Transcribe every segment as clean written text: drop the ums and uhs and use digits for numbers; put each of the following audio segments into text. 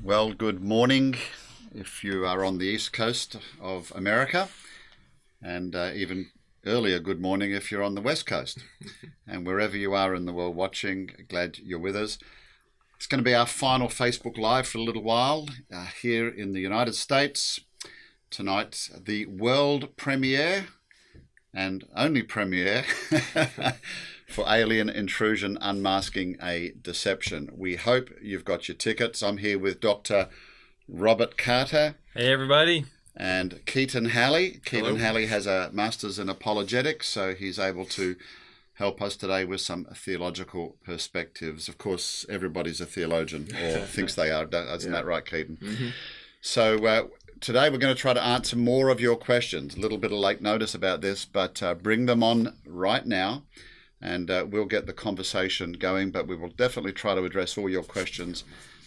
Well, good morning if you are on the east coast of America, and even earlier good morning if you're on the west coast. And wherever you are in the world watching, glad you're with us. It's going to be our final Facebook Live for a little while here in the United States. Tonight, the world premiere and only premiere for Alien Intrusion, Unmasking A Deception. We hope you've got your tickets. I'm here with Dr. Robert Carter. Hey, everybody. And Keaton Halley. Hello. Keaton Halley has a master's in apologetics, so he's able to help us today with some theological perspectives. Of course, everybody's a theologian, or thinks they are. Isn't that right, Keaton? Mm-hmm. So today we're going to try to answer more of your questions. A little bit of late notice about this, but bring them on right now. And we'll get the conversation going, but we will definitely try to address all your questions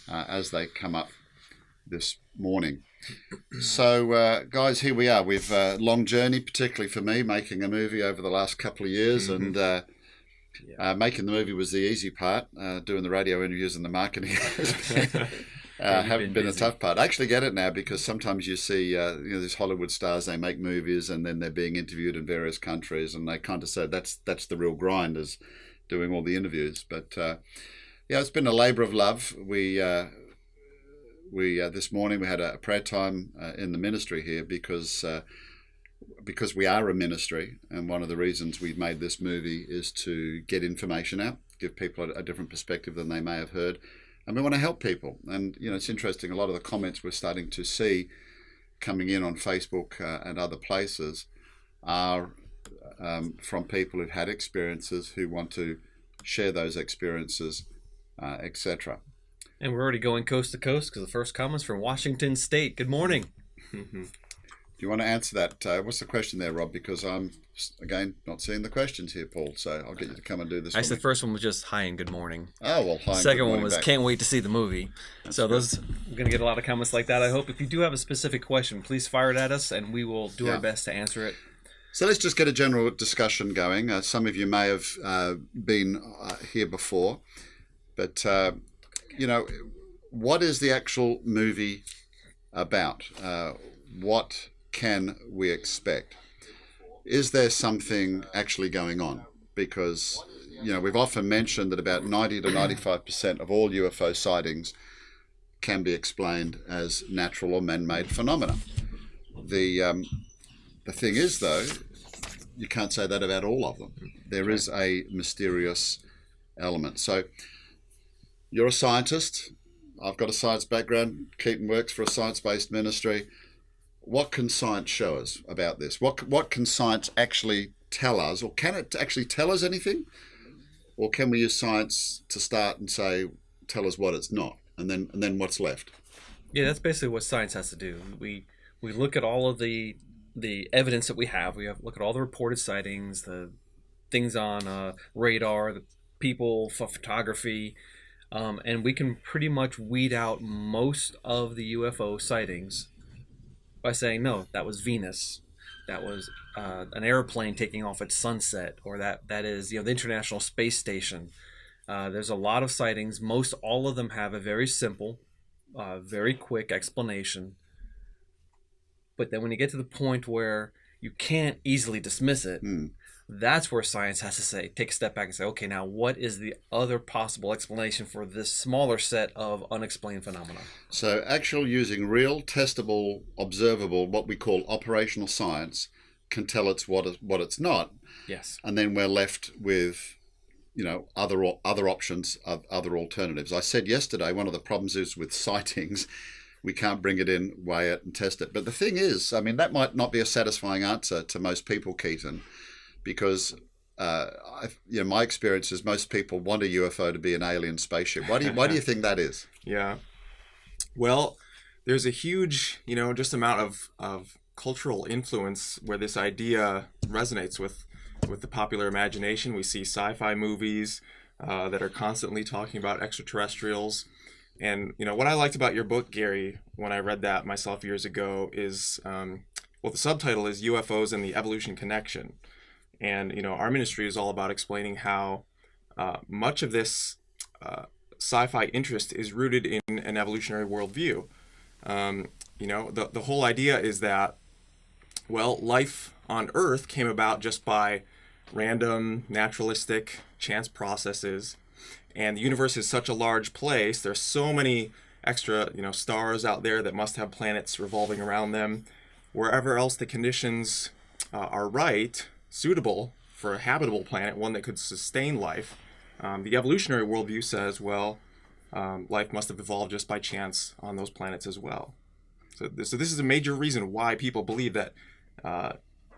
as they come up this morning. So, guys, here we are. We've a long journey, particularly for me, making a movie over the last couple of years. Mm-hmm. And making the movie was the easy part. Doing the radio interviews and the marketing haven't been a tough part. I actually get it now because sometimes you see these Hollywood stars, they make movies and then they're being interviewed in various countries, and they kind of say that's the real grind, is doing all the interviews. But it's been a labor of love. We this morning we had a prayer time in the ministry here because we are a ministry, and one of the reasons we've made this movie is to get information out, give people a different perspective than they may have heard. And we want to help people. And, it's interesting, a lot of the comments we're starting to see coming in on Facebook and other places are from people who've had experiences, who want to share those experiences, etc. And we're already going coast to coast because the first comment's from Washington State. Good morning. Do you want to answer that? What's the question there, Rob? Because I'm, again, not seeing the questions here, Paul. So I'll get you to come and do this. Actually, the first one was just hi and good morning. Oh, well, hi. The second one was can't wait to see the movie. That's so good. We're going to get a lot of comments like that, I hope. If you do have a specific question, please fire it at us and we will do our best to answer it. So let's just get a general discussion going. Some of you may have been here before, but, what is the actual movie about? What can we expect? Is there something actually going on? Because, we've often mentioned that about 90 to 95% of all UFO sightings can be explained as natural or man-made phenomena. The thing is, though, you can't say that about all of them. There is a mysterious element. So you're a scientist. I've got a science background. Keaton works for a science-based ministry. What can science show us about this? What can science actually tell us? Or can it actually tell us anything? Or can we use science to start and say, tell us what it's not, and then what's left? Yeah, that's basically what science has to do. We look at all of the evidence that we have. Look at all the reported sightings, the things on radar, the people, photography, and we can pretty much weed out most of the UFO sightings by saying, no, that was Venus, that was an airplane taking off at sunset, or that is the International Space Station. There's a lot of sightings. Most all of them have a very simple, very quick explanation. But then when you get to the point where you can't easily dismiss it, that's where science has to take a step back and say, okay, now what is the other possible explanation for this smaller set of unexplained phenomena? So actual using real, testable, observable, what we call operational science can tell it's what it's not. Yes. And then we're left with, other options, other alternatives. I said yesterday, one of the problems is with sightings, we can't bring it in, weigh it, and test it. But the thing is, that might not be a satisfying answer to most people, Keaton, because my experience is most people want a UFO to be an alien spaceship. Why do you think that is? Yeah. Well, there's a huge, just amount of cultural influence where this idea resonates with the popular imagination. We see sci-fi movies that are constantly talking about extraterrestrials. And, what I liked about your book, Gary, when I read that myself years ago, is well, the subtitle is UFOs and the Evolution Connection. And, our ministry is all about explaining how much of this sci-fi interest is rooted in an evolutionary worldview. The whole idea is that, well, life on Earth came about just by random, naturalistic, chance processes. And the universe is such a large place. There's so many extra, stars out there that must have planets revolving around them. Wherever else the conditions are right, suitable for a habitable planet, one that could sustain life, the evolutionary worldview says, well, life must have evolved just by chance on those planets as well. So this is a major reason why people believe that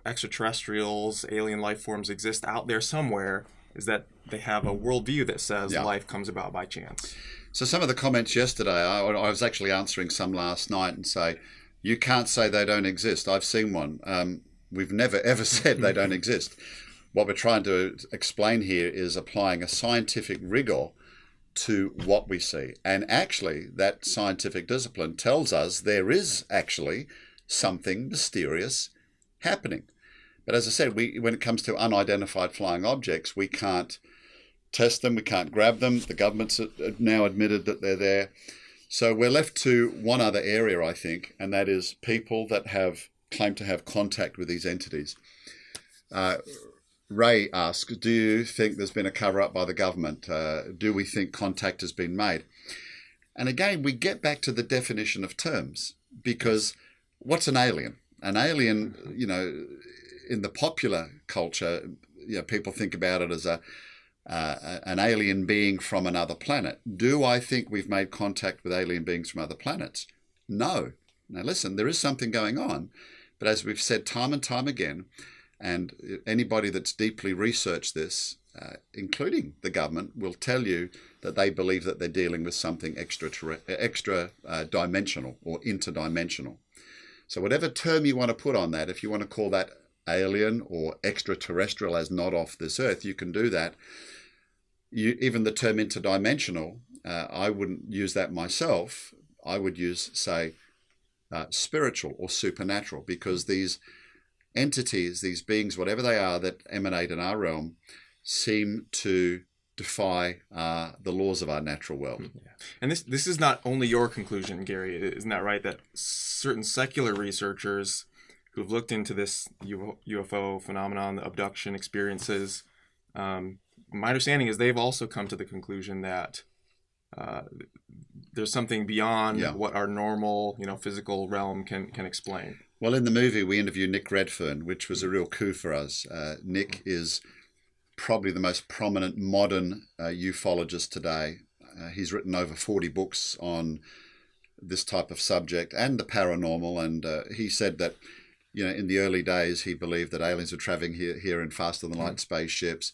extraterrestrials, alien life forms exist out there somewhere, is that they have a worldview that says life comes about by chance. So some of the comments yesterday, I was actually answering some last night and say, you can't say they don't exist. I've seen one. We've never, ever said they don't exist. What we're trying to explain here is applying a scientific rigor to what we see. And actually, that scientific discipline tells us there is actually something mysterious happening. But as I said, when it comes to unidentified flying objects, we can't test them, we can't grab them. The government's now admitted that they're there. So we're left to one other area, I think, and that is people that have claimed to have contact with these entities. Ray asks, do you think there's been a cover-up by the government? Do we think contact has been made? And again, we get back to the definition of terms, because what's an alien? An alien, in the popular culture, people think about it as an alien being from another planet. Do I think we've made contact with alien beings from other planets? No. Now listen, there is something going on, but as we've said time and time again, and anybody that's deeply researched this, including the government, will tell you that they believe that they're dealing with something extra dimensional or interdimensional. So whatever term you want to put on that, if you want to call that alien or extraterrestrial as not off this earth, you can do that. Even the term interdimensional, I wouldn't use that myself. I would use, say, spiritual or supernatural, because these entities, these beings, whatever they are that emanate in our realm, seem to defy the laws of our natural world. Yeah. And this is not only your conclusion, Gary. Isn't that right? That certain secular researchers who've looked into this UFO phenomenon, the abduction experiences, my understanding is they've also come to the conclusion that there's something beyond what our normal, physical realm can explain. Well, in the movie, we interview Nick Redfern, which was a real coup for us. Nick is probably the most prominent modern ufologist today. He's written over 40 books on this type of subject and the paranormal, and he said that, in the early days, he believed that aliens were traveling here in faster-than-light spaceships,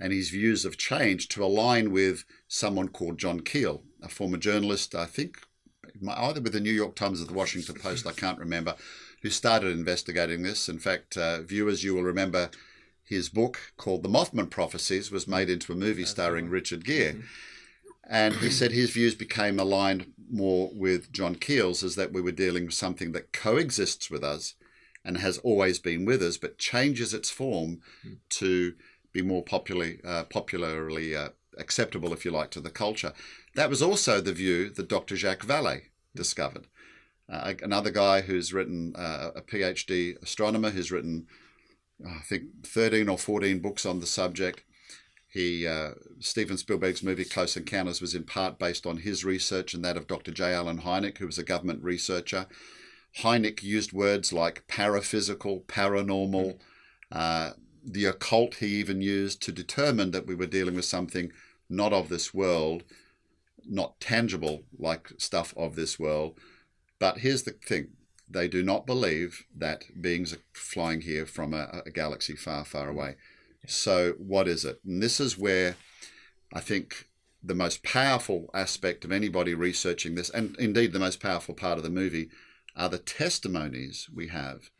and his views have changed to align with someone called John Keel, a former journalist, I think, either with the New York Times or the Washington Post, I can't remember, who started investigating this. In fact, viewers, you will remember his book called The Mothman Prophecies was made into a movie starring Richard Gere. And he said his views became aligned more with John Keel's, as that we were dealing with something that coexists with us and has always been with us, but changes its form to be more popularly acceptable, if you like, to the culture. That was also the view that Dr. Jacques Vallée discovered. Another guy who's written, a PhD astronomer, who's written, I think, 13 or 14 books on the subject. Steven Spielberg's movie Close Encounters was in part based on his research and that of Dr. J. Allen Hynek, who was a government researcher. Hynek used words like paraphysical, paranormal, the occult he even used to determine that we were dealing with something not of this world, not tangible like stuff of this world. But here's the thing. They do not believe that beings are flying here from a galaxy far, far away. So what is it? And this is where I think the most powerful aspect of anybody researching this, and indeed the most powerful part of the movie, are the testimonies we have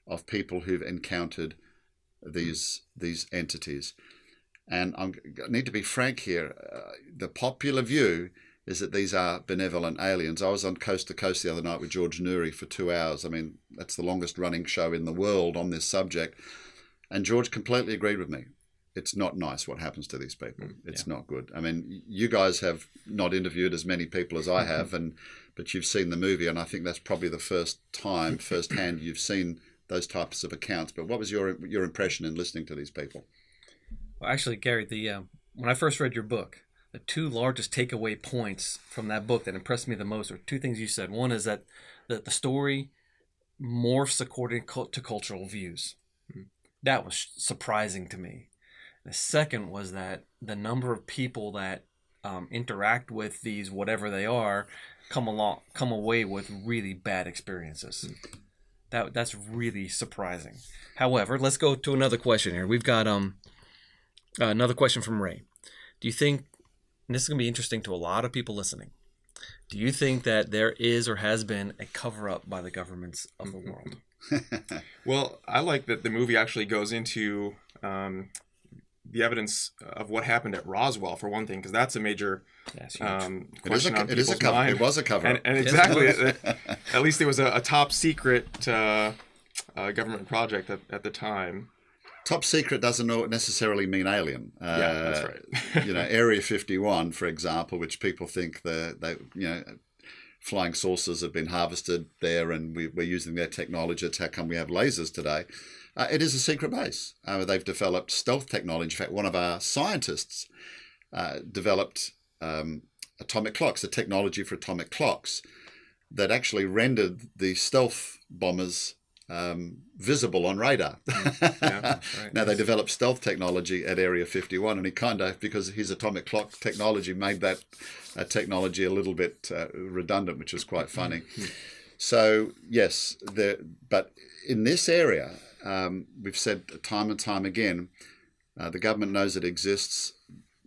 of people who've encountered these entities. And I need to be frank here. The popular view is that these are benevolent aliens. I was on Coast to Coast the other night with George Noory for 2 hours. I mean, that's the longest running show in the world on this subject. And George completely agreed with me. It's not nice what happens to these people. It's not good. I mean, you guys have not interviewed as many people as I have, but you've seen the movie, and I think that's probably the first time, firsthand, you've seen those types of accounts. But what was your impression in listening to these people? Well, actually, Gary, when I first read your book, the two largest takeaway points from that book that impressed me the most are two things you said. One is that the story morphs according to cultural views. That was surprising to me. The second was that the number of people that interact with these, whatever they are, come away with really bad experiences. That's really surprising. However, let's go to another question here. We've got another question from Ray. Do you think, and this is going to be interesting to a lot of people listening, do you think that there is or has been a cover-up by the governments of the world? Well, I like that the movie actually goes into the evidence of what happened at Roswell, for one thing, because that's a major question on people's mind. It was a cover-up. And exactly, at least it was a top secret government project at the time. Top secret doesn't necessarily mean alien. Yeah, that's right. Area 51, for example, which people think flying saucers have been harvested there, and we're using their technology. It's how come we have lasers today. It is a secret base. They've developed stealth technology. In fact, one of our scientists developed atomic clocks, a technology for atomic clocks that actually rendered the stealth bombers visible on radar. Right. Now, they developed stealth technology at Area 51, and he kind of, because his atomic clock technology made that technology a little bit redundant, which is quite funny. So, yes, but in this area, we've said time and time again, the government knows it exists.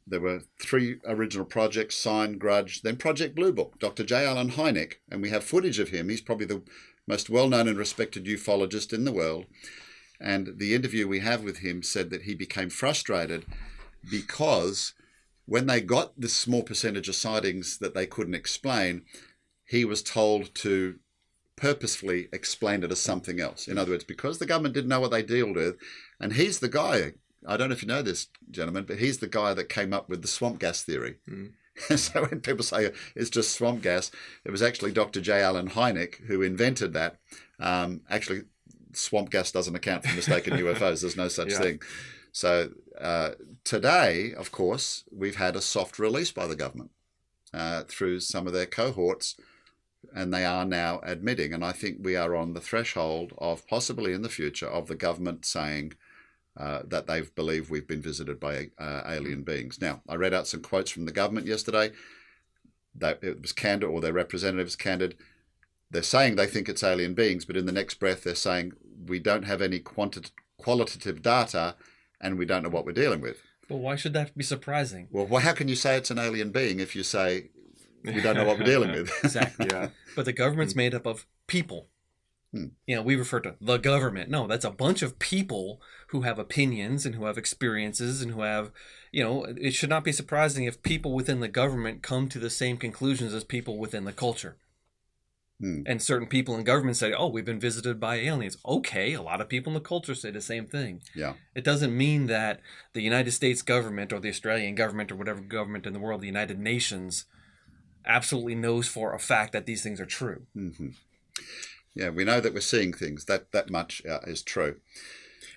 There were 3 original projects, Sign, Grudge, then Project Blue Book, Dr. J. Allen Hynek, and we have footage of him. He's probably the most well-known and respected ufologist in the world. And the interview we have with him said that he became frustrated because when they got this small percentage of sightings that they couldn't explain, he was told to purposefully explain it as something else. In other words, because the government didn't know what they dealt with, and he's the guy, I don't know if you know this, gentlemen, but he's the guy that came up with the swamp gas theory. So when people say it's just swamp gas, it was actually Dr. J. Allen Hynek who invented that. Actually, swamp gas doesn't account for mistaken UFOs. There's no such thing. So today, of course, we've had a soft release by the government through some of their cohorts, and they are now admitting, and I think we are on the threshold of possibly in the future of the government saying that they believe we've been visited by alien beings. Now, I read out some quotes from the government yesterday. That it was candid, or their representatives candid. They're saying they think it's alien beings, but in the next breath they're saying we don't have any qualitative data and we don't know what we're dealing with. Well, why should that be surprising? Well, how can you say it's an alien being if you say we don't know what we're dealing with? Exactly. But the government's made up of people. We refer to the government. No, that's a bunch of people who have opinions and who have experiences and who have, it should not be surprising if people within the government come to the same conclusions as people within the culture. And certain people in government say, oh, we've been visited by aliens. Okay, a lot of people in the culture say the same thing. Yeah. It doesn't mean that the United States government or the Australian government or whatever government in the world, the United Nations, absolutely knows for a fact that these things are true. Yeah, we know that we're seeing things. That much is true.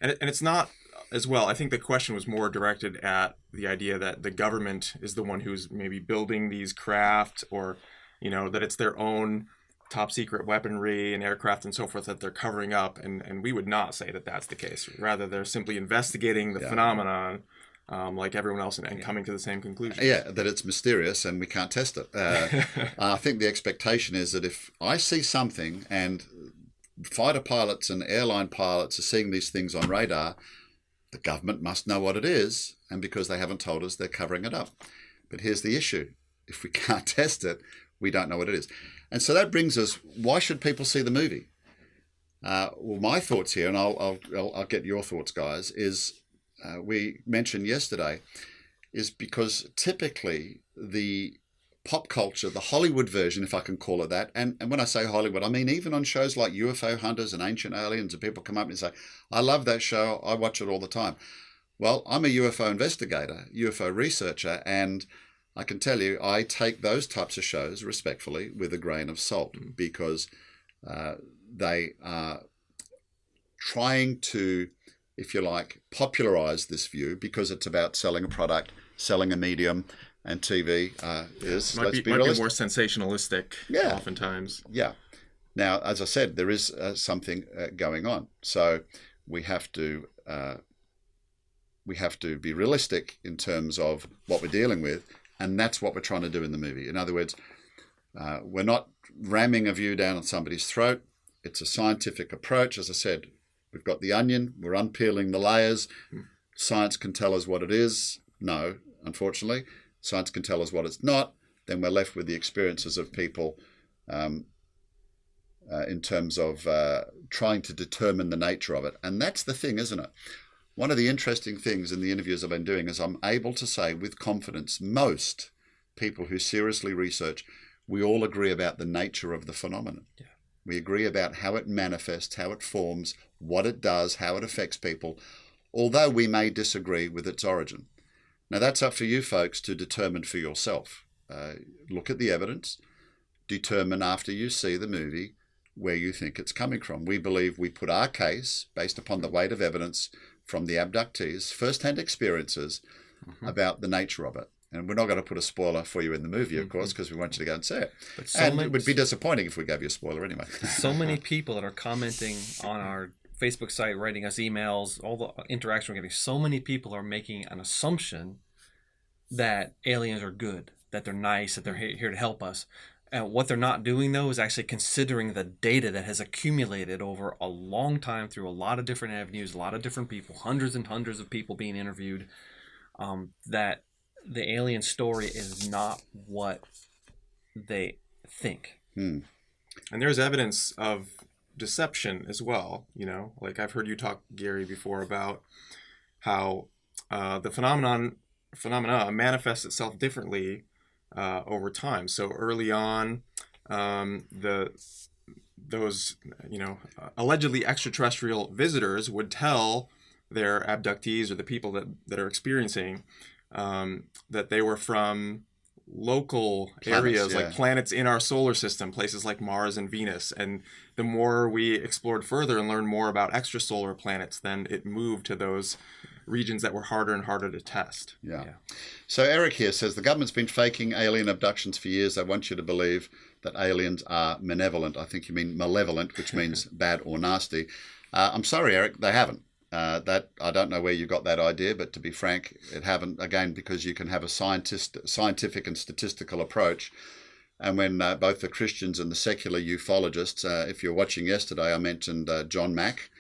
And it's not, as well, I think the question was more directed at the idea that the government is the one who's maybe building these craft, or, that it's their own top secret weaponry and aircraft and so forth that they're covering up. And we would not say that that's the case. Rather, they're simply investigating the phenomenon like everyone else and coming to the same conclusion. Yeah, that it's mysterious and we can't test it. I think the expectation is that if I see something and fighter pilots and airline pilots are seeing these things on radar, the government must know what it is, and because they haven't told us, they're covering it up. But here's the issue. If we can't test it, we don't know what it is. And so that brings us, why should people see the movie? Well, my thoughts here, and I'll get your thoughts, guys, is we mentioned yesterday, is because typically the pop culture, the Hollywood version, if I can call it that. And when I say Hollywood, I mean even on shows like UFO Hunters and Ancient Aliens, and people come up and say, I love that show, I watch it all the time. Well, I'm a UFO investigator, UFO researcher, and I can tell you I take those types of shows respectfully with a grain of salt, because they are trying to, if you like, popularize this view, because it's about selling a product, selling a medium, and TV is, might be more sensationalistic oftentimes. Yeah. Now, as I said, there is something going on. So we have to be realistic in terms of what we're dealing with, and that's what we're trying to do in the movie. In other words, we're not ramming a view down on somebody's throat. It's a scientific approach. As I said, we've got the onion. We're unpeeling the layers. Science can tell us what it is. No, unfortunately. Science can tell us what it's not. Then we're left with the experiences of people in terms of trying to determine the nature of it. And that's the thing, isn't it? One of the interesting things in the interviews I've been doing is I'm able to say with confidence, most people who seriously research, we all agree about the nature of the phenomenon. Yeah. We agree about how it manifests, how it forms, what it does, how it affects people, although we may disagree with its origin. Now, that's up for you folks to determine for yourself. Look at the evidence, determine after you see the movie where you think it's coming from. We believe we put our case, based upon the weight of evidence from the abductees' first-hand experiences about the nature of it. And we're not going to put a spoiler for you in the movie, of course, because we want you to go and see it. But it would be disappointing if we gave you a spoiler anyway. So many people that are commenting on our Facebook site, writing us emails, all the interaction we're getting, so many people are making an assumption that aliens are good, that they're nice, that they're here to help us. And what they're not doing, though, is actually considering the data that has accumulated over a long time through a lot of different avenues, a lot of different people, hundreds and hundreds of people being interviewed, that the alien story is not what they think. And there's evidence of deception as well. You know, like I've heard you talk, Gary, before about how the phenomena manifests itself differently over time. So early on, those allegedly extraterrestrial visitors would tell their abductees or the people that are experiencing that they were from local areas, like planets in our solar system, places like Mars and Venus. And the more we explored further and learned more about extrasolar planets, then it moved to those regions that were harder and harder to test. Yeah. So Eric here says the government's been faking alien abductions for years. They want you to believe that aliens are malevolent. I think you mean malevolent, which means bad or nasty. I'm sorry, Eric, they haven't. That I don't know where you got that idea, but to be frank, it haven't. Again, because you can have a scientific and statistical approach. And when both the Christians and the secular ufologists, if you're watching yesterday, I mentioned John Mack,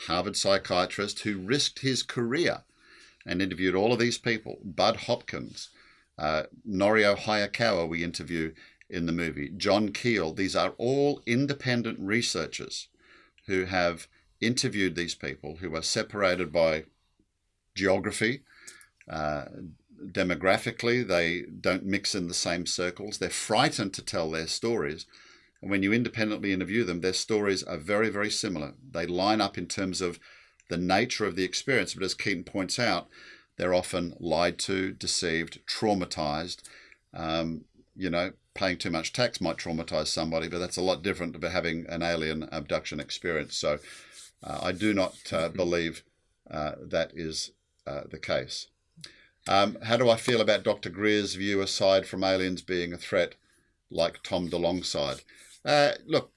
Harvard psychiatrist who risked his career and interviewed all of these people. Bud Hopkins, Norio Hayakawa we interview in the movie, John Keel. These are all independent researchers who have interviewed these people who are separated by geography, demographically. They don't mix in the same circles. They're frightened to tell their stories. And when you independently interview them, their stories are very, very similar. They line up in terms of the nature of the experience. But as Keaton points out, they're often lied to, deceived, traumatized. Paying too much tax might traumatize somebody, but that's a lot different to having an alien abduction experience. So I do not believe that is the case. How do I feel about Dr. Greer's view aside from aliens being a threat, like Tom DeLonge's side? Look,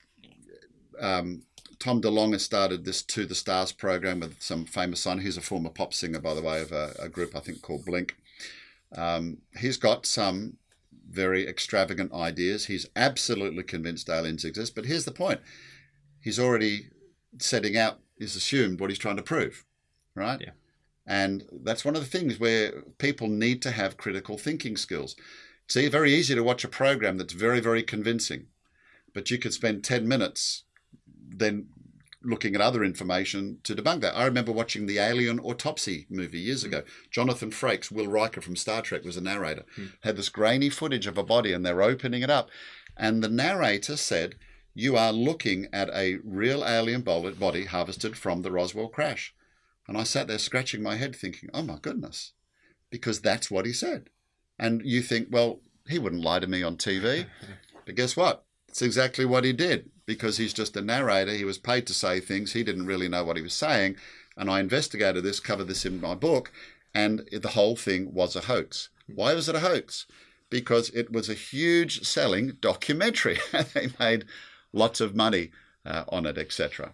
Tom DeLonge has started this To the Stars program with some famous son. He's a former pop singer, by the way, of a group I think called Blink. He's got some very extravagant ideas. He's absolutely convinced aliens exist. But here's the point. He's already setting out, is assumed what he's trying to prove, right? Yeah. And that's one of the things where people need to have critical thinking skills. It's very easy to watch a program that's very, very convincing, but you could spend 10 minutes then looking at other information to debunk that. I remember watching the Alien Autopsy movie years ago. Jonathan Frakes, Will Riker from Star Trek was a narrator, had this grainy footage of a body and they're opening it up. And the narrator said, you are looking at a real alien body harvested from the Roswell crash. And I sat there scratching my head thinking, oh my goodness, because that's what he said. And you think, well, he wouldn't lie to me on TV. But guess what? It's exactly what he did, because he's just a narrator. He was paid to say things. He didn't really know what he was saying. And I investigated this, covered this in my book, and the whole thing was a hoax. Why was it a hoax? Because it was a huge selling documentary. They made lots of money on it, etc.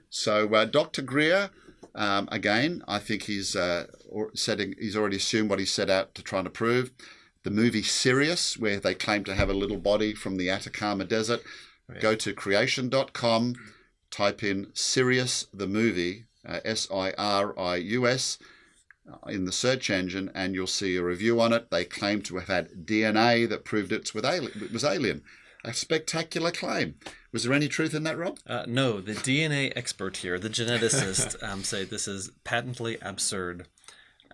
So Dr. Greer, again, I think he's already assumed what he set out to try and prove. The movie Sirius, where they claim to have a little body from the Atacama Desert. Right. Go to creation.com, type in Sirius the movie, Sirius, in the search engine, and you'll see a review on it. They claim to have had DNA that proved it was alien. A spectacular claim. Was there any truth in that, Rob? No, the DNA expert here, the geneticist, say this is patently absurd.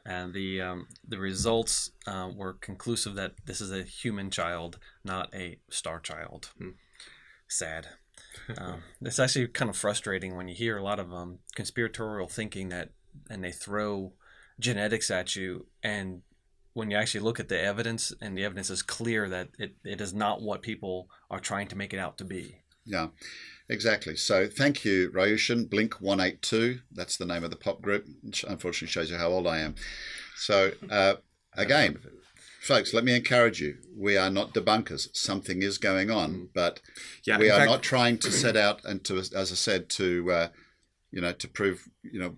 And the results were conclusive that this is a human child, not a star child. Sad. It's actually kind of frustrating when you hear a lot of conspiratorial thinking and they throw genetics at you, and when you actually look at the evidence, and the evidence is clear that it is not what people are trying to make it out to be. Yeah, exactly. So thank you, Ryushin. Blink 182, that's the name of the pop group, which unfortunately shows you how old I am. So again, folks, let me encourage you. We are not debunkers. Something is going on, but we are not trying to set out and to, as I said, to to prove,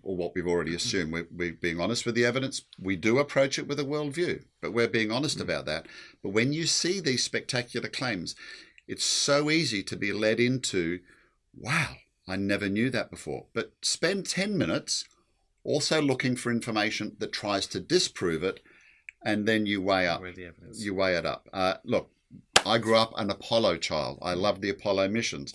or what we've already assumed. We're being honest with the evidence. We do approach it with a worldview, but we're being honest about that. But when you see these spectacular claims, it's so easy to be led into, wow, I never knew that before. But spend 10 minutes also looking for information that tries to disprove it, and then you weigh up. You weigh it up. Look, I grew up an Apollo child. I loved the Apollo missions.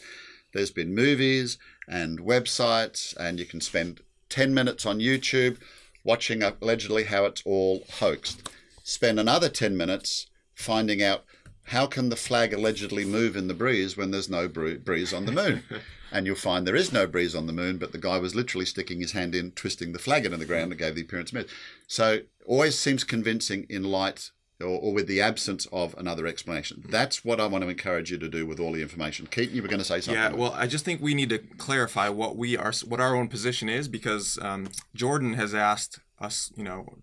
There's been movies and websites, and you can spend 10 minutes on YouTube watching allegedly how it's all hoaxed. Spend another 10 minutes finding out how can the flag allegedly move in the breeze when there's no breeze on the moon. And you'll find there is no breeze on the moon, but the guy was literally sticking his hand in, twisting the flag into the ground and gave the appearance of it. So always seems convincing in light or with the absence of another explanation. That's what I want to encourage you to do with all the information. Keaton, you were going to say something. Yeah, well, I just think we need to clarify what our own position is, because Jordan has asked us,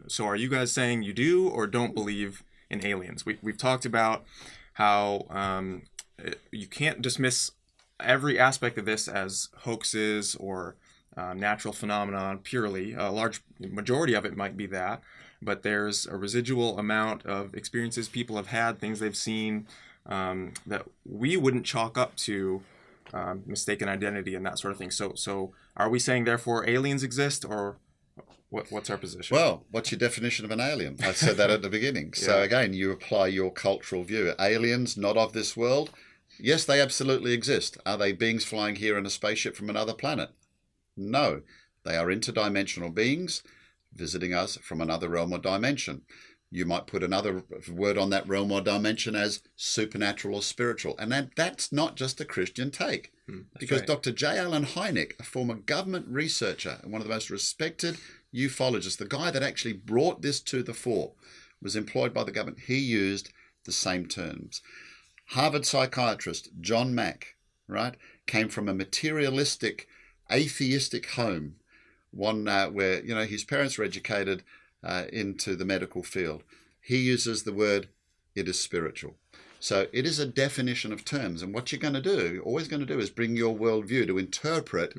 so are you guys saying you do or don't believe in aliens? We've talked about how you can't dismiss every aspect of this as hoaxes or natural phenomenon purely. A large majority of it might be that, but there's a residual amount of experiences people have had, things they've seen, that we wouldn't chalk up to mistaken identity and that sort of thing. So are we saying therefore aliens exist, or what's our position? Well, what's your definition of an alien? I said that at the beginning. So again, you apply your cultural view. Aliens not of this world? Yes, they absolutely exist. Are they beings flying here in a spaceship from another planet? No. They are interdimensional beings visiting us from another realm or dimension. You might put another word on that realm or dimension as supernatural or spiritual. And that's not just a Christian take. Because right. Dr. J. Allen Hynek, a former government researcher and one of the most respected ufologists, the guy that actually brought this to the fore, was employed by the government. He used the same terms. Harvard psychiatrist John Mack, right, came from a materialistic, atheistic home, one where, his parents were educated into the medical field. He uses the word, it is spiritual. So it is a definition of terms. And what you're always going to do is bring your worldview to interpret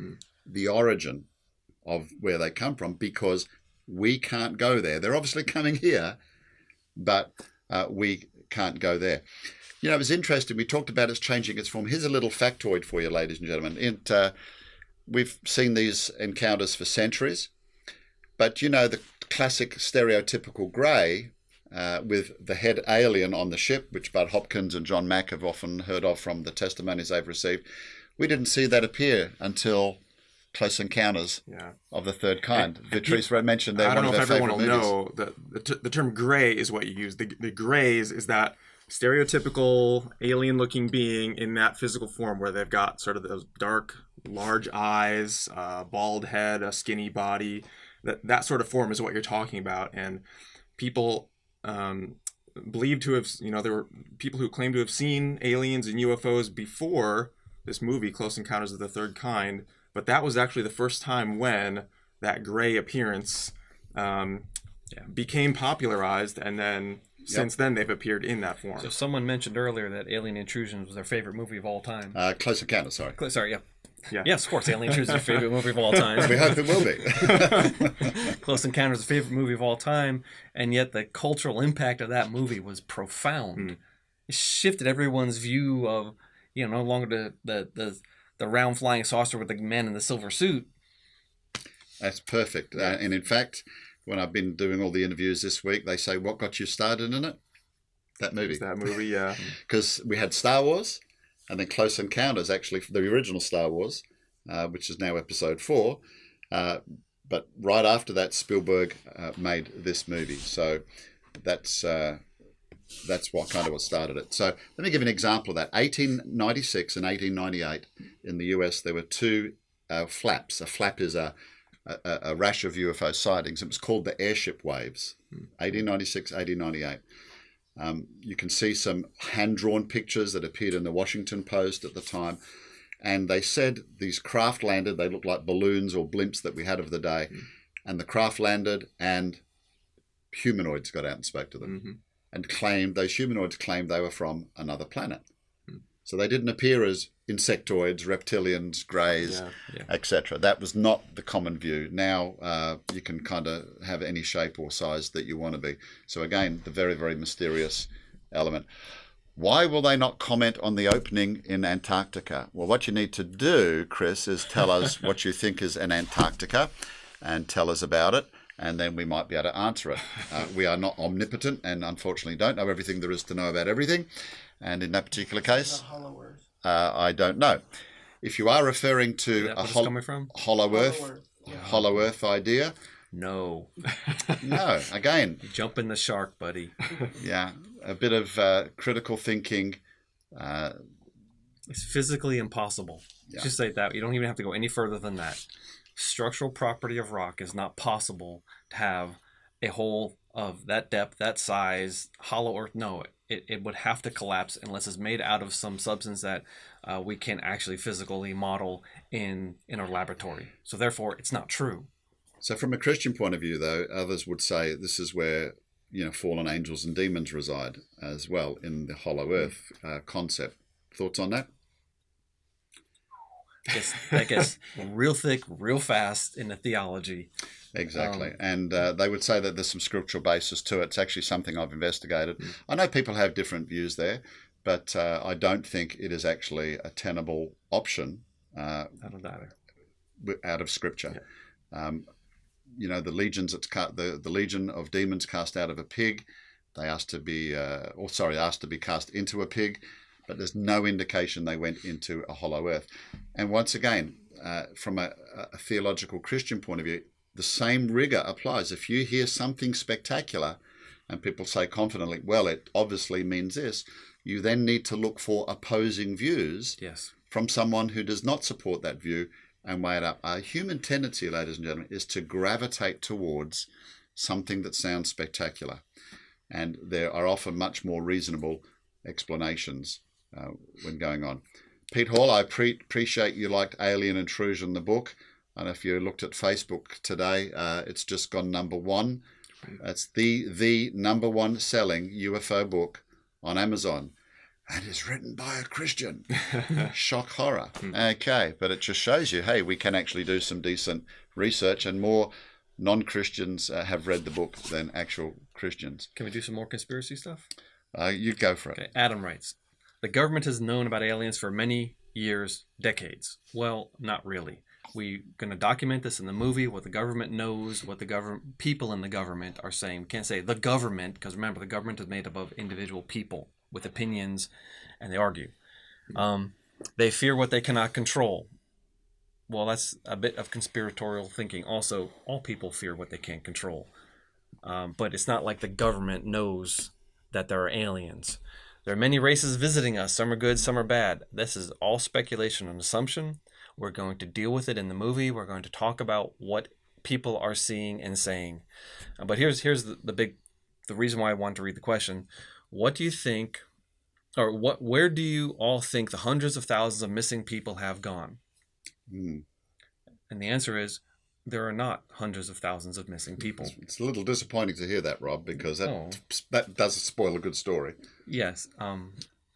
the origin of where they come from, because we can't go there. They're obviously coming here, but we can't go there. It was interesting. We talked about it's changing its form. Here's a little factoid for you, ladies and gentlemen. We've seen these encounters for centuries, but the classic stereotypical grey with the head alien on the ship, which Bud Hopkins and John Mack have often heard of from the testimonies they've received. We didn't see that appear until Close Encounters Yeah. of the Third Kind. Vitrice mentioned they're I don't one know of if their everyone favorite will movies. know the term gray is what you use. The grays is that stereotypical alien-looking being in that physical form where they've got sort of those dark, large eyes, bald head, a skinny body. That sort of form is what you're talking about. And people believe to have, there were people who claim to have seen aliens and UFOs before this movie, Close Encounters of the Third Kind. But that was actually the first time when that gray appearance became popularized, and then since then they've appeared in that form. So someone mentioned earlier that Alien Intrusion was their favorite movie of all time. Close Encounters, sorry. Sorry, yeah. Yeah. Yes, of course, Alien Intrusion is their favorite movie of all time. We hope it will be. Close Encounters is a favorite movie of all time, and yet the cultural impact of that movie was profound. It shifted everyone's view of, no longer the round flying saucer with the man in the silver suit. That's perfect. And in fact, when I've been doing all the interviews this week, they say, what got you started in it? That movie. That movie, yeah. Because we had Star Wars, and then Close Encounters, actually, the original Star Wars, which is now episode 4. But right after that, Spielberg made this movie. So that's what started it. So let me give you an example of that. 1896 and 1898 in the US, there were two flaps. A flap is a rash of UFO sightings. It was called the airship waves, 1896, 1898. You can see some hand-drawn pictures that appeared in the Washington Post at the time. And they said these craft landed. They looked like balloons or blimps that we had of the day. And the craft landed, and humanoids got out and spoke to them. And those humanoids claimed they were from another planet. So they didn't appear as insectoids, reptilians, greys, etc. That was not the common view. Now you can kind of have any shape or size that you want to be. So again, the very, very mysterious element. Why will they not comment on the opening in Antarctica? Well, what you need to do, Chris, is tell us what you think is in Antarctica and tell us about it. And then we might be able to answer it. We are not omnipotent and unfortunately don't know everything there is to know about everything. And in that particular case, I don't know. If you are referring to a hollow Earth idea, no. No, again. Jump in the shark, buddy. Yeah, a bit of critical thinking. It's physically impossible. Just say that. You don't even have to go any further than that. Structural property of rock is not possible to have a hole of that depth, that size, hollow earth. No, it would have to collapse unless it's made out of some substance that we can actually physically model in our laboratory. So therefore, it's not true. So from a Christian point of view, though, others would say this is where fallen angels and demons reside as well in the hollow earth concept. Thoughts on that? That gets real thick, real fast in the theology. Exactly. And they would say that there's some scriptural basis to it. It's actually something I've investigated. I know people have different views there, but I don't think it is actually a tenable option out of Scripture. Yeah. The legions, the legion of demons cast out of a pig. They asked to be cast into a pig. But there's no indication they went into a hollow earth. And once again, from a theological Christian point of view, the same rigor applies. If you hear something spectacular and people say confidently, well, it obviously means this, you then need to look for opposing views from someone who does not support that view and weigh it up. Our human tendency, ladies and gentlemen, is to gravitate towards something that sounds spectacular. And there are often much more reasonable explanations when going on. Pete Hall, I appreciate you liked Alien Intrusion, the book. And if you looked at Facebook today, it's just gone #1. It's the #1 selling UFO book on Amazon. And it's written by a Christian. Shock horror. Okay, but it just shows you, hey, we can actually do some decent research, and more non-Christians have read the book than actual Christians. Can we do some more conspiracy stuff? You go for it. Okay. Adam writes, the government has known about aliens for many years, decades. Well, not really. We're going to document this in the movie, what the government knows, what the people in the government are saying. We can't say the government, because remember, the government is made up of individual people with opinions, and they argue. They fear what they cannot control. well, that's a bit of conspiratorial thinking. Also, all people fear what they can't control. But it's not like the government knows that there are aliens. There are many races visiting us. Some are good, some are bad. This is all speculation and assumption. We're going to deal with it in the movie. We're going to talk about what people are seeing and saying. But here's the reason why I want to read the question. What do you think, or where do you all think the hundreds of thousands of missing people have gone? And the answer is, there are not hundreds of thousands of missing people. It's a little disappointing to hear that, Rob, because that does spoil a good story. Yes.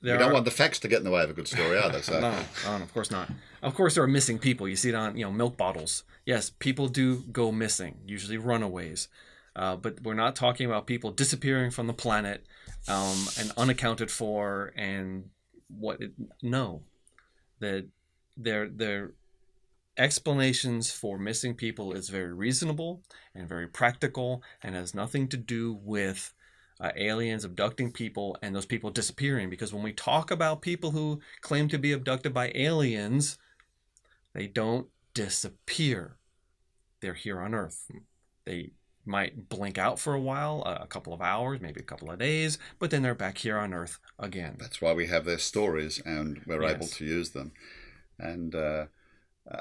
You don't want the facts to get in the way of a good story, either. So. No, of course not. Of course, there are missing people. You see it on milk bottles. Yes, people do go missing, usually runaways. But we're not talking about people disappearing from the planet and unaccounted for and no. Their explanations for missing people is very reasonable and very practical and has nothing to do with aliens abducting people and those people disappearing. Because when we talk about people who claim to be abducted by aliens, they don't disappear. They're here on Earth. They might blink out for a while, a couple of hours, maybe a couple of days, but then they're back here on Earth again. That's why we have their stories and we're able to use them. And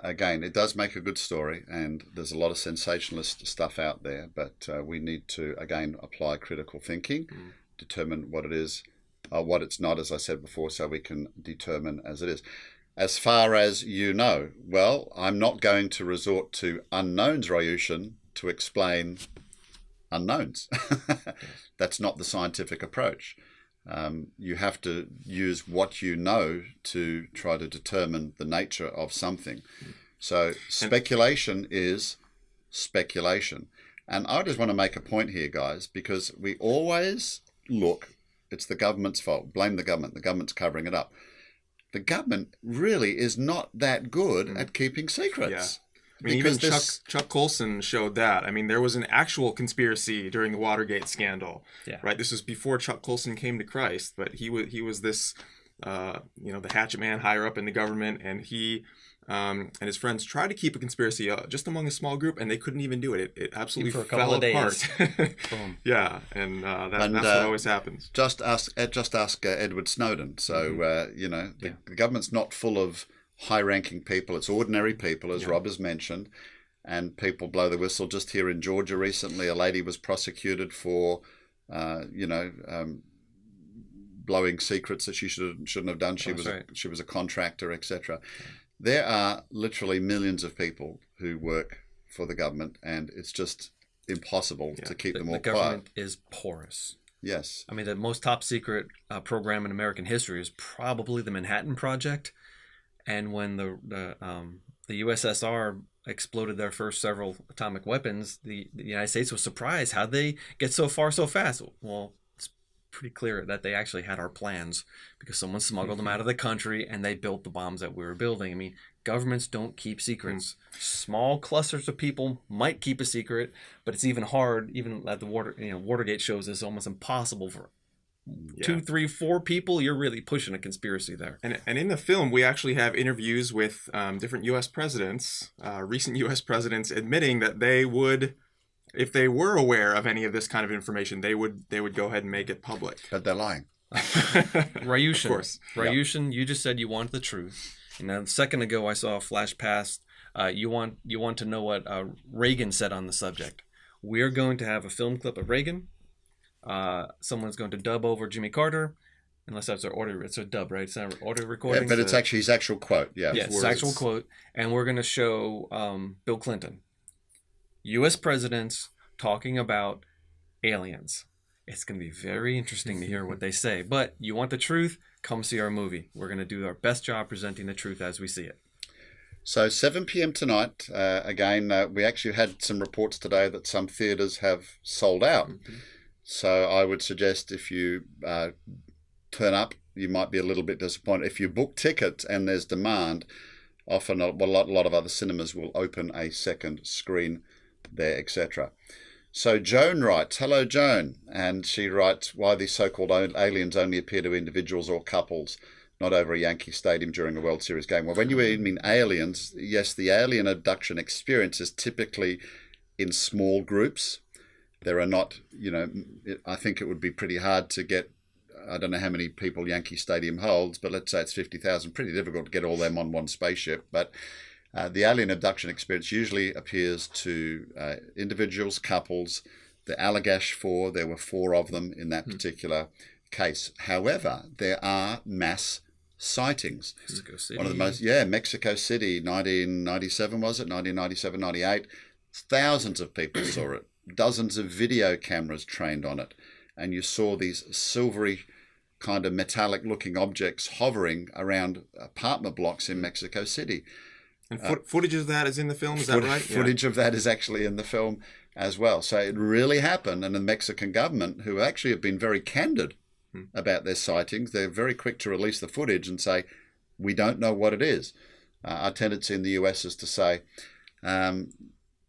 again, it does make a good story, and there's a lot of sensationalist stuff out there, but we need to, again, apply critical thinking, determine what it is, what it's not, as I said before, so we can determine as it is. As far as well, I'm not going to resort to unknowns, Ryushin, to explain unknowns. That's not the scientific approach. You have to use what you know to try to determine the nature of something. So speculation is speculation. And I just want to make a point here, guys, because we always it's the government's fault. Blame the government's covering it up. The government really is not that good at keeping secrets. I mean, even Chuck Colson showed that. I mean, there was an actual conspiracy during the Watergate scandal, right? This was before Chuck Colson came to Christ, but he was this, the hatchet man higher up in the government, and he and his friends tried to keep a conspiracy just among a small group, and they couldn't even do it. It absolutely fell apart. Yeah, and that's what always happens. Just ask Edward Snowden. So the government's not full of high-ranking people. It's ordinary people, as Rob has mentioned, and people blow the whistle. Just here in Georgia recently, a lady was prosecuted for, blowing secrets that she shouldn't have done. She was a contractor, etc. There are literally millions of people who work for the government, and it's just impossible to keep them all quiet. The government is porous. Yes. I mean, the most top secret program in American history is probably the Manhattan Project. And when the USSR exploded their first several atomic weapons, the United States was surprised. How'd they get so far so fast? Well, it's pretty clear that they actually had our plans because someone smuggled them out of the country and they built the bombs that we were building. I mean, governments don't keep secrets. Small clusters of people might keep a secret, but it's even hard. Even at the Watergate shows, it's almost impossible for 2, 3, 4 people. You're really pushing a conspiracy there. And in the film, we actually have interviews with different U.S. presidents, recent U.S. presidents, admitting that they would, if they were aware of any of this kind of information, they would go ahead and make it public. But they're lying. Ryushin, of course. Ryushin, you just said you wanted the truth. And a second ago, I saw a flash past. You want to know what Reagan said on the subject. We're going to have a film clip of Reagan. Someone's going to dub over Jimmy Carter, unless that's it's a dub, right? It's not an audio recording. Yeah, but it's actually his actual quote. Yeah, it's his actual quote. And we're going to show Bill Clinton, U.S. presidents talking about aliens. It's going to be very interesting to hear what they say. But you want the truth? Come see our movie. We're going to do our best job presenting the truth as we see it. So 7 p.m. tonight, again, we actually had some reports today that some theatres have sold out. So I would suggest if you turn up, you might be a little bit disappointed. If you book tickets and there's demand, often a lot of other cinemas will open a second screen there, etc. So Joan writes, hello Joan, and she writes, why these so-called aliens only appear to individuals or couples. not over a Yankee Stadium during a World Series game. Well, when you mean aliens, yes, the alien abduction experience is typically in small groups. There are not, I think it would be pretty hard to get, I don't know how many people Yankee Stadium holds, but let's say it's 50,000, pretty difficult to get all them on one spaceship. But the alien abduction experience usually appears to individuals, couples. The Allagash 4, there were 4 of them in that particular case. However, there are mass sightings. Mexico City. One of the most, Mexico City, 1997 was it? 1997, 98. Thousands of people saw it. Dozens of video cameras trained on it. And you saw these silvery kind of metallic looking objects hovering around apartment blocks in Mexico City. And footage of that is in the film, is that right? Footage of that is actually in the film as well. So it really happened. And the Mexican government, who actually have been very candid about their sightings, they're very quick to release the footage and say, we don't know what it is. Our tendency in the US is to say,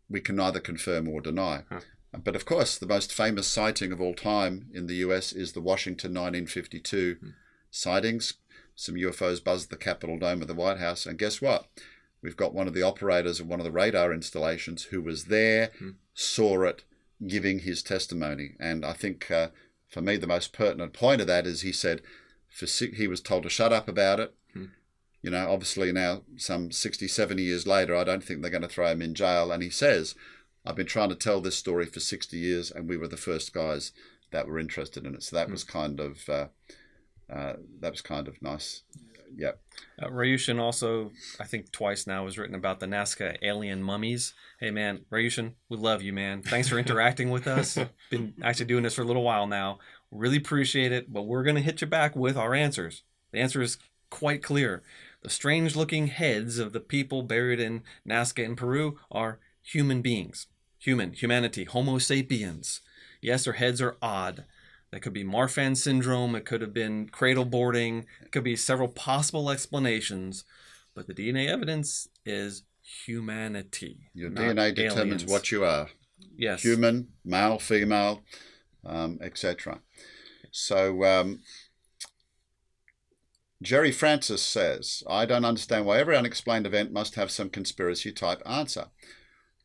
we can neither confirm or deny. But of course, the most famous sighting of all time in the US is the Washington 1952 sightings. Some UFOs buzzed the Capitol dome of the White House. And guess what? We've got one of the operators of one of the radar installations who was there, saw it, giving his testimony. And I think, for me, the most pertinent point of that is he said he was told to shut up about it. Obviously now, some 60, 70 years later, I don't think they're going to throw him in jail. And he says, I've been trying to tell this story for 60 years, and we were the first guys that were interested in it. So that was kind of nice. Yeah. Ryushin also, I think twice now, has written about the Nazca alien mummies. Hey, man, Ryushin, we love you, man. Thanks for interacting with us. Been actually doing this for a little while now. Really appreciate it, but we're going to hit you back with our answers. The answer is quite clear. The strange-looking heads of the people buried in Nazca in Peru are human beings. Humanity, Homo sapiens. Yes, their heads are odd. That could be Marfan syndrome. It could have been cradle boarding. It could be several possible explanations. But the DNA evidence is humanity. Your DNA determines what you are. Yes. Human, male, female, etc. So Jerry Francis says, I don't understand why every unexplained event must have some conspiracy type answer.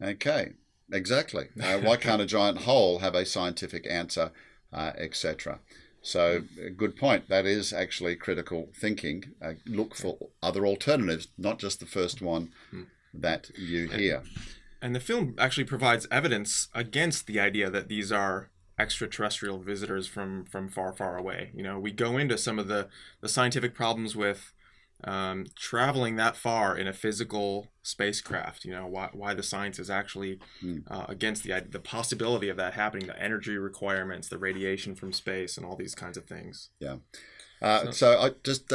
Okay, exactly. Why can't a giant hole have a scientific answer? Etc. So, good point. That is actually critical thinking. Look for other alternatives, not just the first one that you hear. And the film actually provides evidence against the idea that these are extraterrestrial visitors from far, far away. We go into some of the scientific problems with traveling that far in a physical spacecraft, why the science is actually against the possibility of that happening, the energy requirements, the radiation from space, and all these kinds of things. Yeah. So I just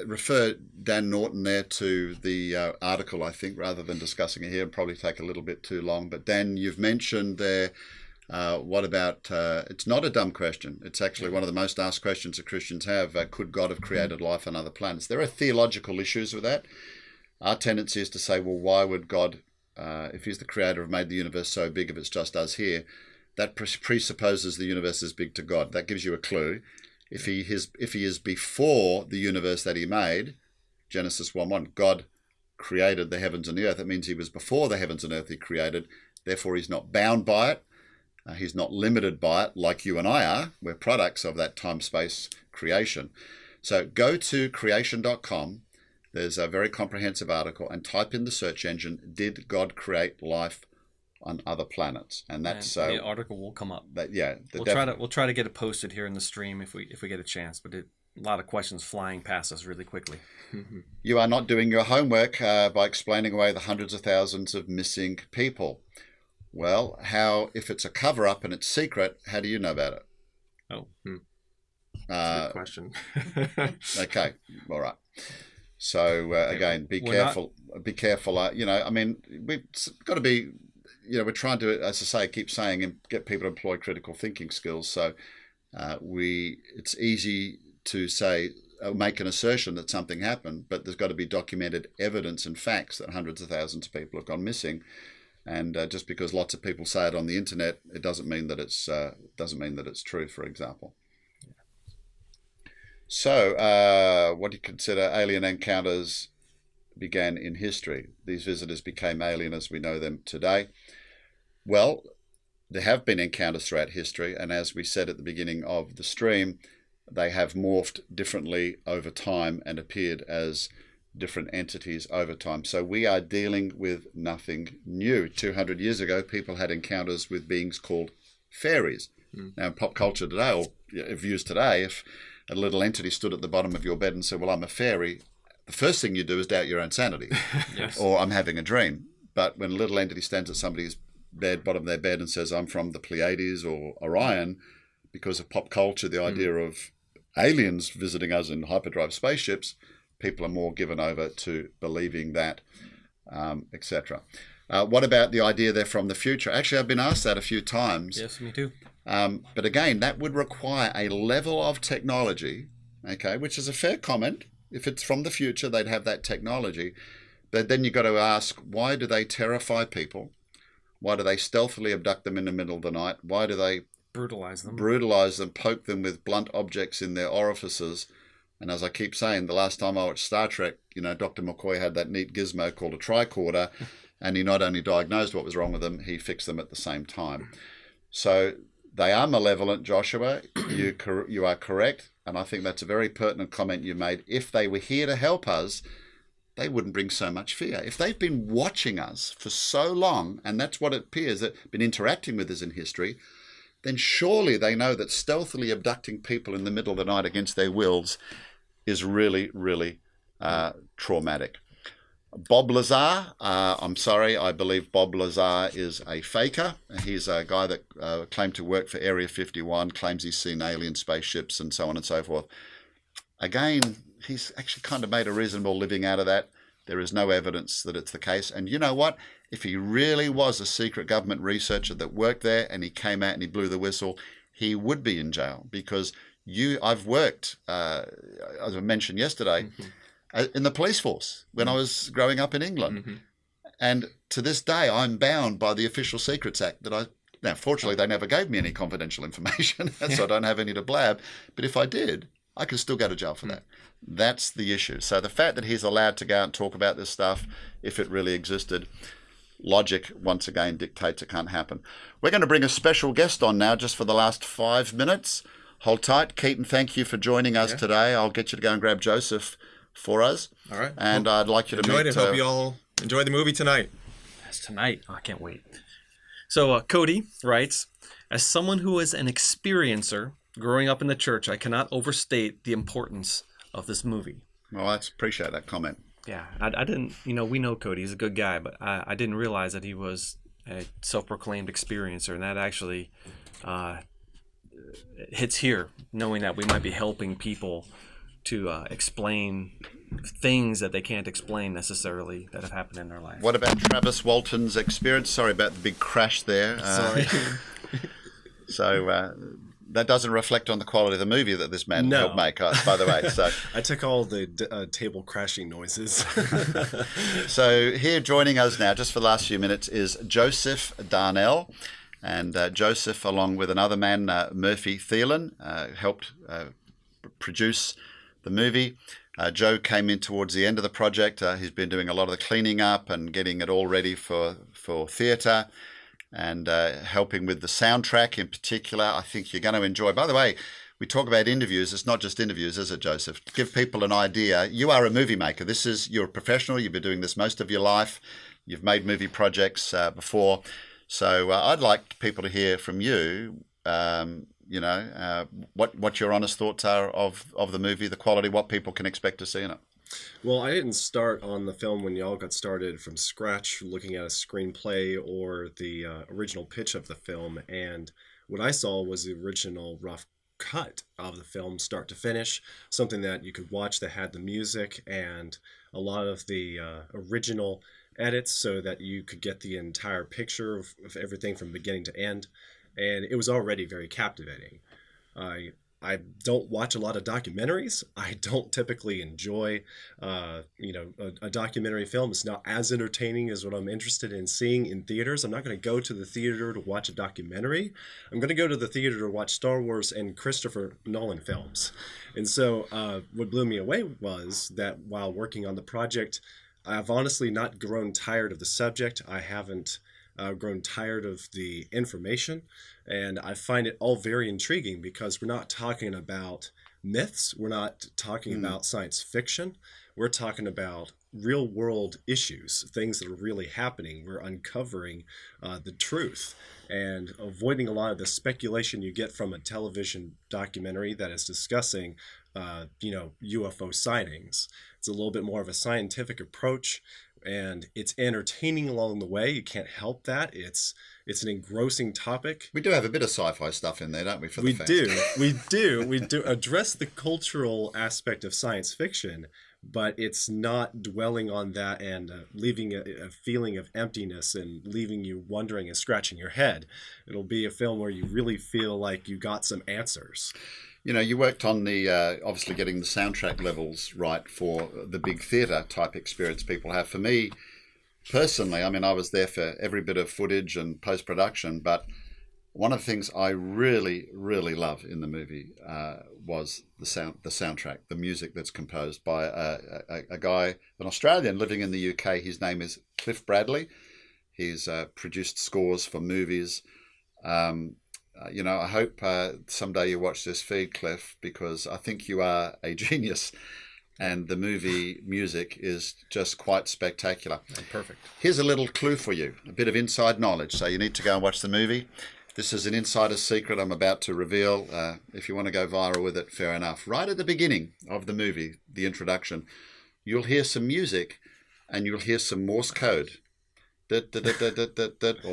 refer Dan Norton there to the article, I think, rather than discussing it here. It'll probably take a little bit too long. But Dan, you've mentioned there, what about, it's not a dumb question. It's actually one of the most asked questions that Christians have. Could God have created life on other planets? There are theological issues with that. Our tendency is to say, well, why would God, if he's the creator, have made the universe so big if it's just us here? That presupposes the universe is big to God. That gives you a clue. If he is before the universe that he made, Genesis 1:1, God created the heavens and the earth. That means he was before the heavens and earth he created. Therefore, he's not bound by it. He's not limited by it like you and I are. We're products of that time-space creation. So go to creation.com. There's a very comprehensive article, and type in the search engine, did God create life on other planets? And that's the article will come up. We'll try to get it posted here in the stream if we get a chance, but a lot of questions flying past us really quickly. You are not doing your homework by explaining away the hundreds of thousands of missing people. Well, if it's a cover-up and it's secret, how do you know about it? That's a good question. Okay, all right. So again, be careful. Be careful. We've got to be. We're trying to, as I say, keep saying, and get people to employ critical thinking skills. So it's easy to say, make an assertion that something happened, but there's got to be documented evidence and facts that hundreds of thousands of people have gone missing. And just because lots of people say it on the internet, it doesn't mean that it's true. For example. So, what do you consider alien encounters began in history? These visitors became alien as we know them today. Well, there have been encounters throughout history, and as we said at the beginning of the stream, they have morphed differently over time and appeared as different entities over time. So we are dealing with nothing new. 200 years ago, people had encounters with beings called fairies. Now, in pop culture today, or views today, if a little entity stood at the bottom of your bed and said, well, I'm a fairy, the first thing you do is doubt your own sanity. Yes. Or I'm having a dream. But when a little entity stands at somebody's bed, bottom of their bed, and says, I'm from the Pleiades or Orion, because of pop culture, the idea of aliens visiting us in hyperdrive spaceships, people are more given over to believing that, etc. What about the idea they're from the future? Actually, I've been asked that a few times. Yes, me too. But again, that would require a level of technology, okay, which is a fair comment. If it's from the future, they'd have that technology. But then you've got to ask, why do they terrify people? Why do they stealthily abduct them in the middle of the night? Why do they Brutalize them, poke them with blunt objects in their orifices? And as I keep saying, the last time I watched Star Trek, Dr. McCoy had that neat gizmo called a tricorder, and he not only diagnosed what was wrong with them, he fixed them at the same time. So they are malevolent, Joshua. You are correct. And I think that's a very pertinent comment you made. If they were here to help us, they wouldn't bring so much fear. If they've been watching us for so long, and that's what it appears, that been interacting with us in history, then surely they know that stealthily abducting people in the middle of the night against their wills is really, really traumatic. Bob Lazar, I'm sorry, I believe Bob Lazar is a faker. He's a guy that claimed to work for Area 51, claims he's seen alien spaceships and so on and so forth. Again, he's actually kind of made a reasonable living out of that. There is no evidence that it's the case. And you know what? If he really was a secret government researcher that worked there and he came out and he blew the whistle, he would be in jail because I've worked, as I mentioned yesterday, in the police force when I was growing up in England. And to this day, I'm bound by the Official Secrets Act now, fortunately, they never gave me any confidential information, so I don't have any to blab. But if I did, I could still go to jail for that. That's the issue. So the fact that he's allowed to go out and talk about this stuff, if it really existed, logic, once again, dictates it can't happen. We're going to bring a special guest on now just for the last 5 minutes. Hold tight. Keaton, thank you for joining us today. I'll get you to go and grab Joseph for us. All right. And I'd like you to meet... Hope you all enjoy the movie tonight. Yes, tonight. Oh, I can't wait. So Cody writes, as someone who is an experiencer growing up in the church, I cannot overstate the importance of this movie. Well, I appreciate that comment. Yeah, I didn't, we know Cody, he's a good guy, but I didn't realize that he was a self-proclaimed experiencer, and that actually hits here, knowing that we might be helping people to explain things that they can't explain necessarily that have happened in their life. What about Travis Walton's experience? Sorry about the big crash there. Sorry. So that doesn't reflect on the quality of the movie that this man helped make, by the way. So I took all the table crashing noises. So here joining us now, just for the last few minutes, is Joseph Darnell. And Joseph, along with another man, Murphy Thielen, helped produce the movie. Joe came in towards the end of the project. He's been doing a lot of the cleaning up and getting it all ready for theatre, and helping with the soundtrack in particular. I think you're going to enjoy. By the way, we talk about interviews. It's not just interviews, is it, Joseph? Give people an idea. You are a movie maker. You're a professional. You've been doing this most of your life. You've made movie projects before. So I'd like people to hear from you, what your honest thoughts are of the movie, the quality, what people can expect to see in it. Well, I didn't start on the film when y'all got started from scratch, looking at a screenplay or the original pitch of the film. And what I saw was the original rough cut of the film, start to finish, something that you could watch that had the music and a lot of the original edits so that you could get the entire picture of everything from beginning to end. And it was already very captivating. I don't watch a lot of documentaries. I don't typically enjoy, a documentary film. It's not as entertaining as what I'm interested in seeing in theaters. I'm not going to go to the theater to watch a documentary. I'm going to go to the theater to watch Star Wars and Christopher Nolan films. And so what blew me away was that while working on the project, I've honestly not grown tired of the subject. I haven't grown tired of the information, and I find it all very intriguing because we're not talking about myths, we're not talking about science fiction, we're talking about real world issues, things that are really happening. We're uncovering the truth and avoiding a lot of the speculation you get from a television documentary that is discussing UFO sightings. It's a little bit more of a scientific approach, and it's entertaining along the way. You can't help that. It's an engrossing topic. We do have a bit of sci-fi stuff in there, don't we? We do address the cultural aspect of science fiction, but it's not dwelling on that and leaving a feeling of emptiness and leaving you wondering and scratching your head. It'll be a film where you really feel like you got some answers. You know, you worked on the, obviously getting the soundtrack levels right for the big theatre type experience people have. For me, personally, I mean, I was there for every bit of footage and post-production, but one of the things I really, really love in the movie was the soundtrack, the music that's composed by a guy, an Australian living in the UK. His name is Cliff Bradley. He's produced scores for movies. I hope someday you watch this feed, Cliff, because I think you are a genius, and the movie music is just quite spectacular. Perfect. Here's a little clue for you, a bit of inside knowledge. So you need to go and watch the movie. This is an insider's secret I'm about to reveal. If you want to go viral with it, fair enough. Right at the beginning of the movie, the introduction, you'll hear some music and you'll hear some Morse code. Or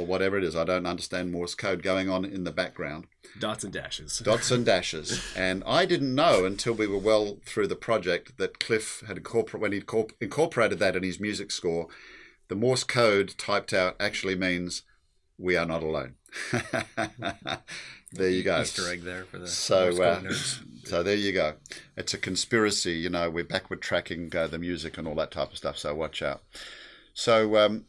whatever it is. I don't understand Morse code going on in the background. Dots and dashes. Dots and dashes. And I didn't know until we were well through the project that Cliff had incorporated that in his music score. The Morse code typed out actually means "we are not alone." There you go. Easter egg there for the so Morse code nerds. So there you go. It's a conspiracy. You know, we're backward tracking the music and all that type of stuff. So watch out. So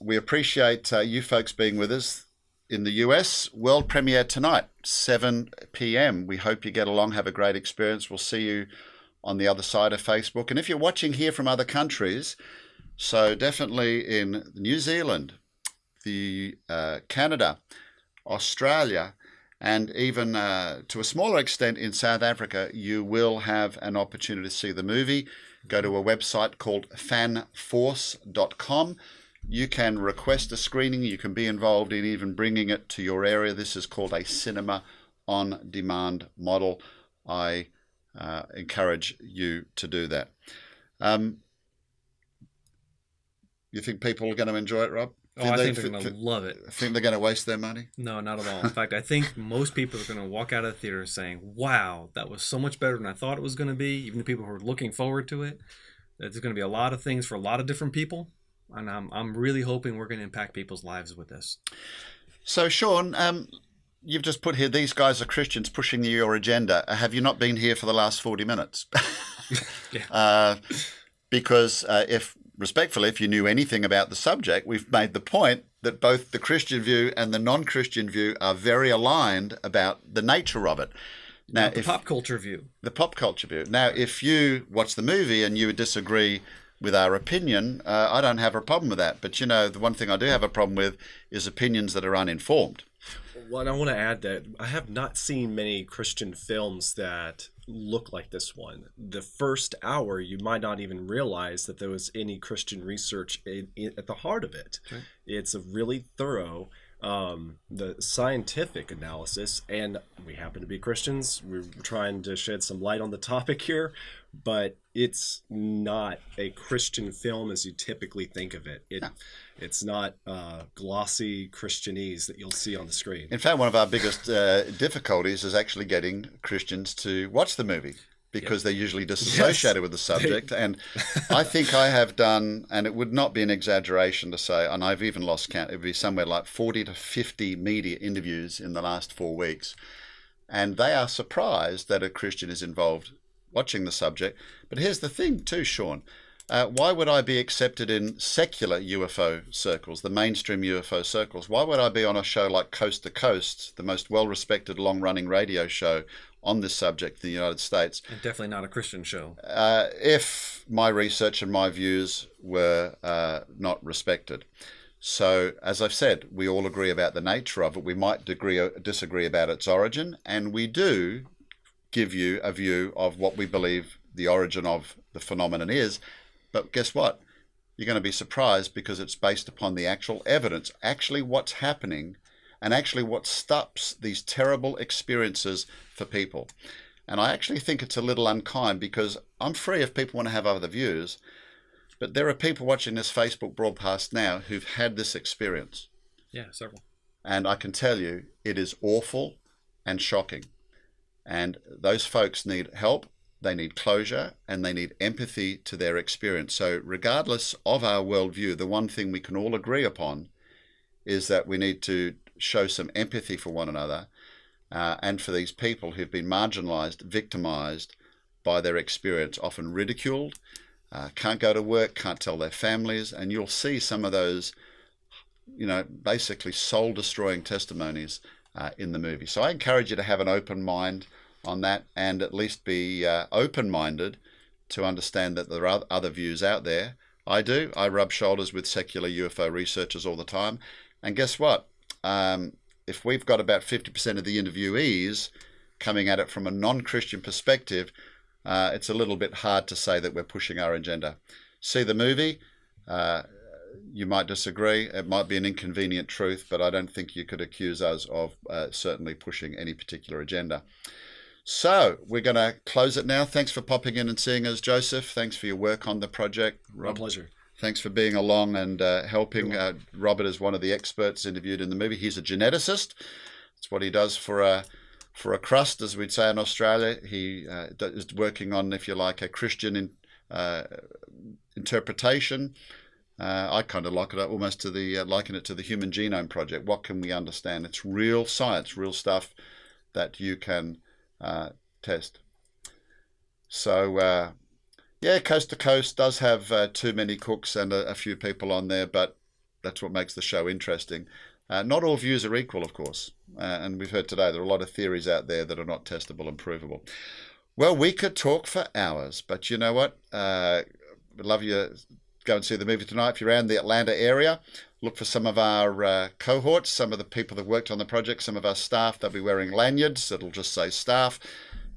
we appreciate you folks being with us. In the US, world premiere tonight, 7 p.m. We hope you get along, have a great experience. We'll see you on the other side of Facebook. And if you're watching here from other countries, so definitely in New Zealand, Canada, Australia, and even to a smaller extent in South Africa, you will have an opportunity to see the movie. Go to a website called fanforce.com. You can request a screening. You can be involved in even bringing it to your area. This is called a cinema on demand model. I encourage you to do that. You think people are going to enjoy it, Rob? I think they're going to love it. Think they're going to waste their money? No, not at all. In fact, I think most people are going to walk out of the theater saying, wow, that was so much better than I thought it was going to be. Even the people who are looking forward to it. There's going to be a lot of things for a lot of different people. And I'm really hoping we're going to impact people's lives with this. So, Sean, you've just put here, these guys are Christians pushing your agenda. Have you not been here for the last 40 minutes? Yeah. Because respectfully, if you knew anything about the subject, we've made the point that both the Christian view and the non-Christian view are very aligned about the nature of it. Now, the pop culture view. The pop culture view. Now, if you watch the movie and you disagree with our opinion, I don't have a problem with that. But, you know, the one thing I do have a problem with is opinions that are uninformed. Well, and I want to add that I have not seen many Christian films that look like this one. The first hour, you might not even realize that there was any Christian research at the heart of it. Okay. It's a really thorough the scientific analysis, and we happen to be Christians. We're trying to shed some light on the topic here, but it's not a Christian film as you typically think of it. It's not glossy Christianese that you'll see on the screen. In fact, one of our biggest difficulties is actually getting Christians to watch the movie, because they're usually disassociated with the subject. And I think I have done, and it would not be an exaggeration to say, and I've even lost count, it would be somewhere like 40 to 50 media interviews in the last 4 weeks. and they are surprised that a Christian is involved watching the subject. But here's the thing too, Sean. Why would I be accepted in secular UFO circles, the mainstream UFO circles? Why would I be on a show like Coast to Coast, the most well-respected, long-running radio show on this subject in the United States? And definitely not a Christian show. If my research and my views were not respected. So, as I've said, we all agree about the nature of it. We might disagree about its origin, and we do give you a view of what we believe the origin of the phenomenon is. But guess what? You're going to be surprised because it's based upon the actual evidence, actually what's happening, and actually what stops these terrible experiences for people. And I actually think it's a little unkind, because I'm free if people want to have other views, but there are people watching this Facebook broadcast now who've had this experience. Yeah, several. And I can tell you, it is awful and shocking. And those folks need help. They need closure, and they need empathy to their experience. So regardless of our worldview, the one thing we can all agree upon is that we need to show some empathy for one another, and for these people who've been marginalized, victimized by their experience, often ridiculed, can't go to work, can't tell their families. And you'll see some of those, basically soul-destroying testimonies in the movie. So I encourage you to have an open mind on that, and at least be open-minded to understand that there are other views out there. I do. I rub shoulders with secular UFO researchers all the time. And guess what? If we've got about 50% of the interviewees coming at it from a non-Christian perspective, it's a little bit hard to say that we're pushing our agenda. See the movie. You might disagree. It might be an inconvenient truth, but I don't think you could accuse us of certainly pushing any particular agenda. So we're going to close it now. Thanks for popping in and seeing us, Joseph. Thanks for your work on the project. My pleasure. Thanks for being along and helping. Robert is one of the experts interviewed in the movie. He's a geneticist. That's what he does for a crust, as we'd say in Australia. He is working on, if you like, a Christian interpretation. I kind of like it almost to the liken it to the Human Genome Project. What can we understand? It's real science, real stuff that you can test. So Coast to Coast does have too many cooks and a few people on there, but that's what makes the show interesting. Not all views are equal, of course, and we've heard today there are a lot of theories out there that are not testable and provable. Well, we could talk for hours, but you know what? We'd love you to go and see the movie tonight. If you're around the Atlanta area, look for some of our cohorts, some of the people that worked on the project, some of our staff. They'll be wearing lanyards that'll just say staff.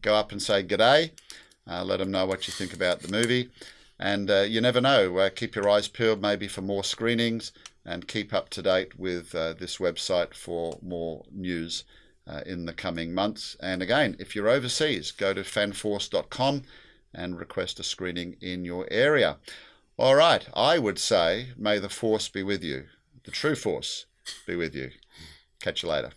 Go up and say g'day. Let them know what you think about the movie. And you never know, keep your eyes peeled maybe for more screenings, and keep up to date with this website for more news in the coming months. And again, if you're overseas, go to fanforce.com and request a screening in your area. All right, I would say, may the force be with you. The true force be with you. Catch you later.